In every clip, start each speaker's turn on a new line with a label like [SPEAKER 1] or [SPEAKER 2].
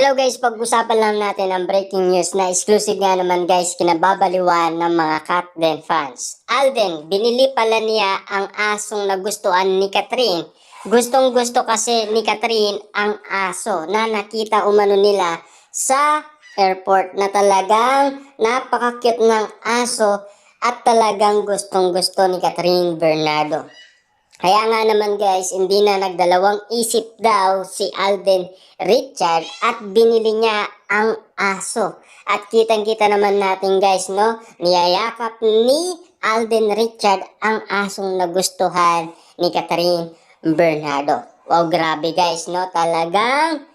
[SPEAKER 1] Hello guys, pag-usapan lang natin ang breaking news na exclusive nga naman guys kinababaliwan ng mga Katden fans. Alden, binili pala niya ang asong nagustuhan ni Catherine. Gustong gusto kasi ni Catherine ang aso na nakita umano nila sa airport na talagang napaka-cute ng aso at talagang gustong gusto ni Catherine Bernardo. Kaya nga naman guys, hindi na nagdalawang isip daw si Alden Richard at binili niya ang aso. At kitang-kita naman natin guys, no, niyayakap ni Alden Richard ang asong nagustuhan ni Catherine Bernardo. Wow, grabe guys, no, talagang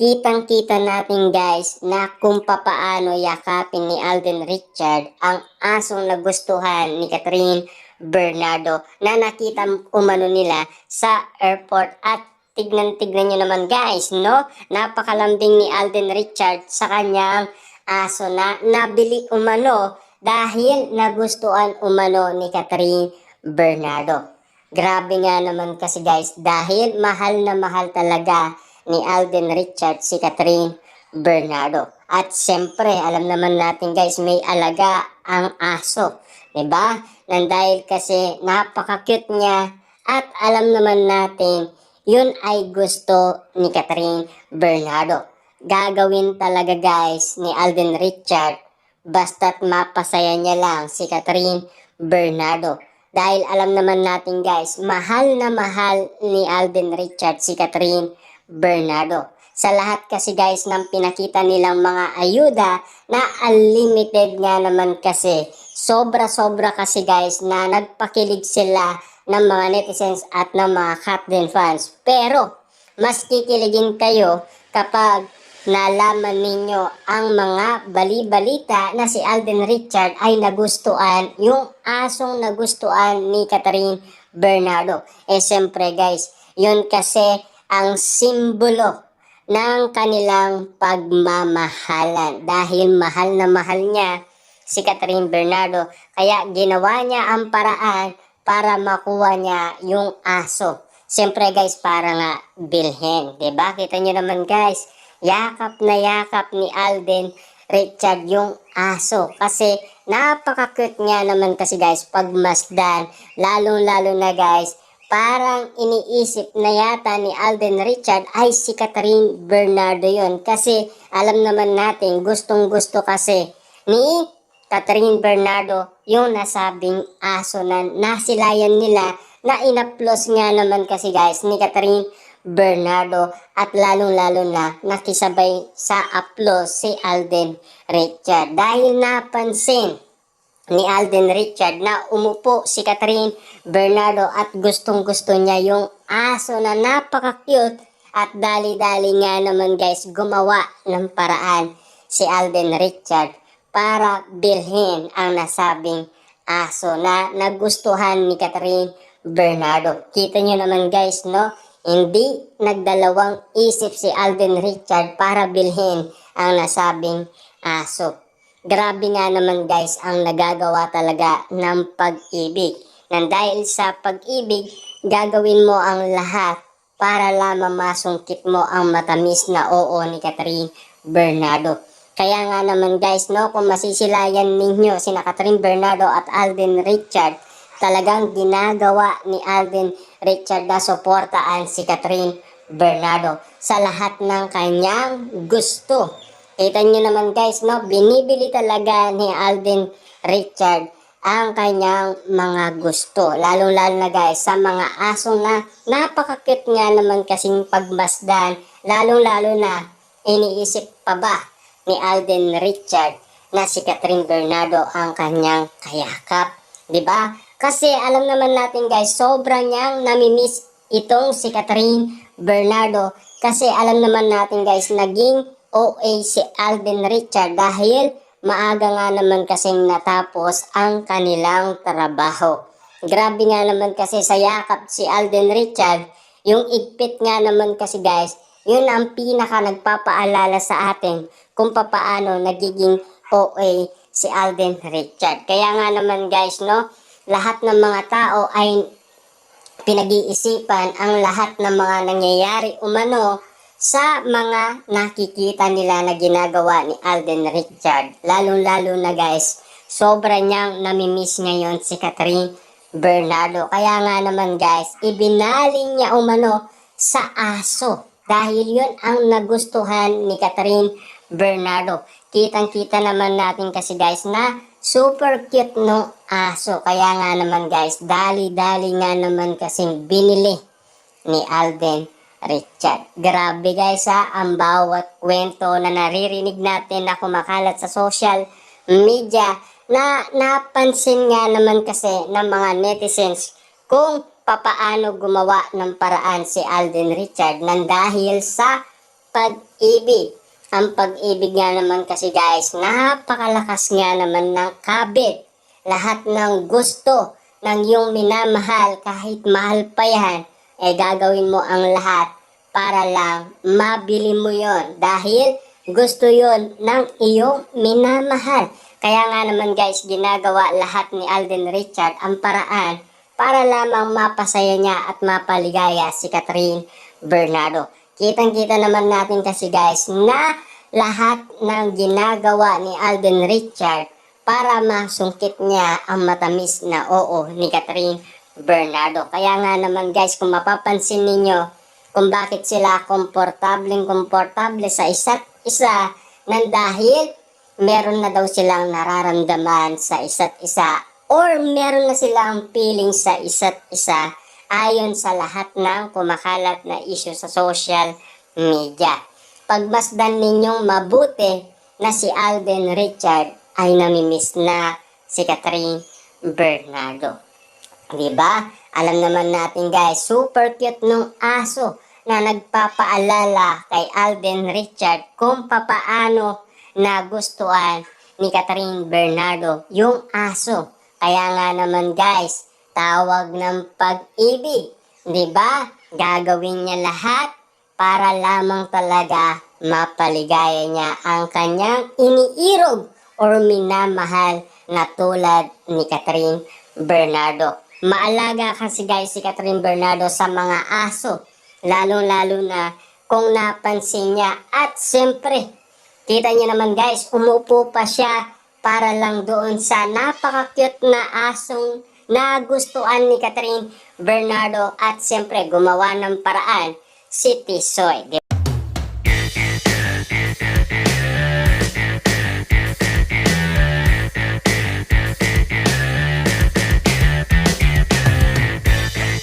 [SPEAKER 1] kitang-kita natin guys na kung papaano yakapin ni Alden Richard ang asong nagustuhan ni Catherine Bernardo na nakita umano nila sa airport. At tignan-tignan nyo naman guys, no? Napakalambing ni Alden Richard sa kanyang aso na nabili umano dahil nagustuhan umano ni Catherine Bernardo. Grabe nga naman kasi guys, dahil mahal na mahal talaga ni Alden Richard si Catherine Bernardo. At siyempre, alam naman natin guys, may alaga ang aso. Diba? Nang dahil kasi napaka-cute niya at alam naman natin, yun ay gusto ni Catherine Bernardo. Gagawin talaga guys ni Alden Richard basta't mapasaya niya lang si Catherine Bernardo. Dahil alam naman natin guys, mahal na mahal ni Alden Richard si Catherine Bernardo. Sa lahat kasi guys ng pinakita nilang mga ayuda na unlimited nga naman kasi. Sobra-sobra kasi guys na nagpakilig sila ng mga netizens at ng mga Katden fans. Pero mas kikiligin kayo kapag nalaman ninyo ang mga bali-balita na si Alden Richard ay nagustuhan yung asong nagustuhan ni Catherine Bernardo. Siyempre guys, yun kasi ang simbolo ng kanilang pagmamahalan dahil mahal na mahal niya si Catherine Bernardo. Kaya ginawa niya ang paraan para makuha niya yung aso. Siyempre guys, para nga bilhin. Diba? Kita nyo naman guys, yakap na yakap ni Alden Richard yung aso. Kasi napaka-cute nga naman kasi guys pagmasdan. Lalong-lalo na guys, parang iniisip na yata ni Alden Richard ay si Catherine Bernardo yon. Kasi alam naman natin, gustong-gusto kasi ni Catherine Bernardo yung nasabing aso na nasilayan nila na inaplos nga naman kasi guys ni Catherine Bernardo at lalong-lalo na nakisabay sa aplos si Alden Richard. Dahil napansin ni Alden Richard na umupo si Catherine Bernardo at gustong-gusto niya yung aso na napaka-cute at dali-dali nga naman guys gumawa ng paraan si Alden Richard para bilhin ang nasabing aso na nagustuhan ni Catherine Bernardo. Kita nyo naman guys, no? Hindi nagdalawang isip si Alden Richard para bilhin ang nasabing aso. Grabe nga naman guys ang nagagawa talaga ng pag-ibig. Nang dahil sa pag-ibig, gagawin mo ang lahat para lamang masungkit mo ang matamis na oo ni Catherine Bernardo. Kaya nga naman guys, no, kung masisilayan ninyo sina Catherine Bernardo at Alden Richard, talagang ginagawa ni Alden Richard na suportaan si Catherine Bernardo sa lahat ng kanyang gusto. Kita nyo naman guys, no, binibili talaga ni Alden Richard ang kanyang mga gusto. Lalo-lalo na guys, sa mga aso na napaka-cute nga naman kasing pagmasdan. Lalo-lalo na iniisip pa ba ni Alden Richard na si Catherine Bernardo ang kanyang kayakap. Diba? Kasi alam naman natin guys, sobrang niyang namimiss itong si Catherine Bernardo. Kasi alam naman natin guys, naging OA si Alden Richard dahil maaga nga naman kasing natapos ang kanilang trabaho. Grabe nga naman kasi sa yakap si Alden Richard, yung igpit nga naman kasi guys, yun ang pinaka nagpapaalala sa atin kung papaano nagiging OA si Alden Richard. Kaya nga naman guys, no, lahat ng mga tao ay pinag-iisipan ang lahat ng mga nangyayari umano sa mga nakikita nila na ginagawa ni Alden Richard. Lalo-lalo na guys, sobra niyang namimiss ngayon si Catherine Bernardo. Kaya nga naman guys, ibinaling niya umano sa aso. Dahil yun ang nagustuhan ni Catherine Bernardo. Kitang-kita naman natin kasi guys na super cute no aso. Kaya nga naman guys, dali-dali nga naman kasing binili ni Alden Richard. Grabe guys ang bawat kwento na naririnig natin na kumakalat sa social media na napansin nga naman kasi ng mga netizens kung papaano gumawa ng paraan si Alden Richard nang dahil sa pag-ibig. Ang pag-ibig nga naman kasi guys, napakalakas nga naman ng kabit. Lahat ng gusto ng iyong minamahal, kahit mahal pa yan, gagawin mo ang lahat para lang mabili mo yon dahil gusto yon ng iyong minamahal. Kaya nga naman guys, ginagawa lahat ni Alden Richard ang paraan para lamang mapasaya niya at mapaligaya si Catherine Bernardo. Kitang-kita naman natin kasi guys na lahat ng ginagawa ni Alden Richard para masungkit niya ang matamis na oo ni Catherine Bernardo. Kaya nga naman guys, kung mapapansin ninyo kung bakit sila komportable sa isa't isa nang dahil meron na daw silang nararamdaman sa isa't isa or meron na silang feeling sa isa't isa ayon sa lahat ng kumakalat na issue sa social media. Pagmasdan ninyong mabuti na si Alden Richard ay namimiss na si Catherine Bernardo. Diba? Alam naman natin guys, super cute nung aso na nagpapaalala kay Alden Richard kung papaano nagustuhan ni Catherine Bernardo yung aso. Kaya nga naman guys, tawag ng pag-ibig. Diba? Gagawin niya lahat para lamang talaga mapaligaya niya ang kanyang iniirog or minamahal na tulad ni Catherine Bernardo. Maalaga kasi guys si Catherine Bernardo sa mga aso. Lalo-lalo na kung napansin niya. At siyempre, kita niyo naman guys, umupo pa siya para lang doon sa napaka-cute na asong nagustuhan ni Catherine Bernardo. At siyempre, gumawa ng paraan si Tisoy.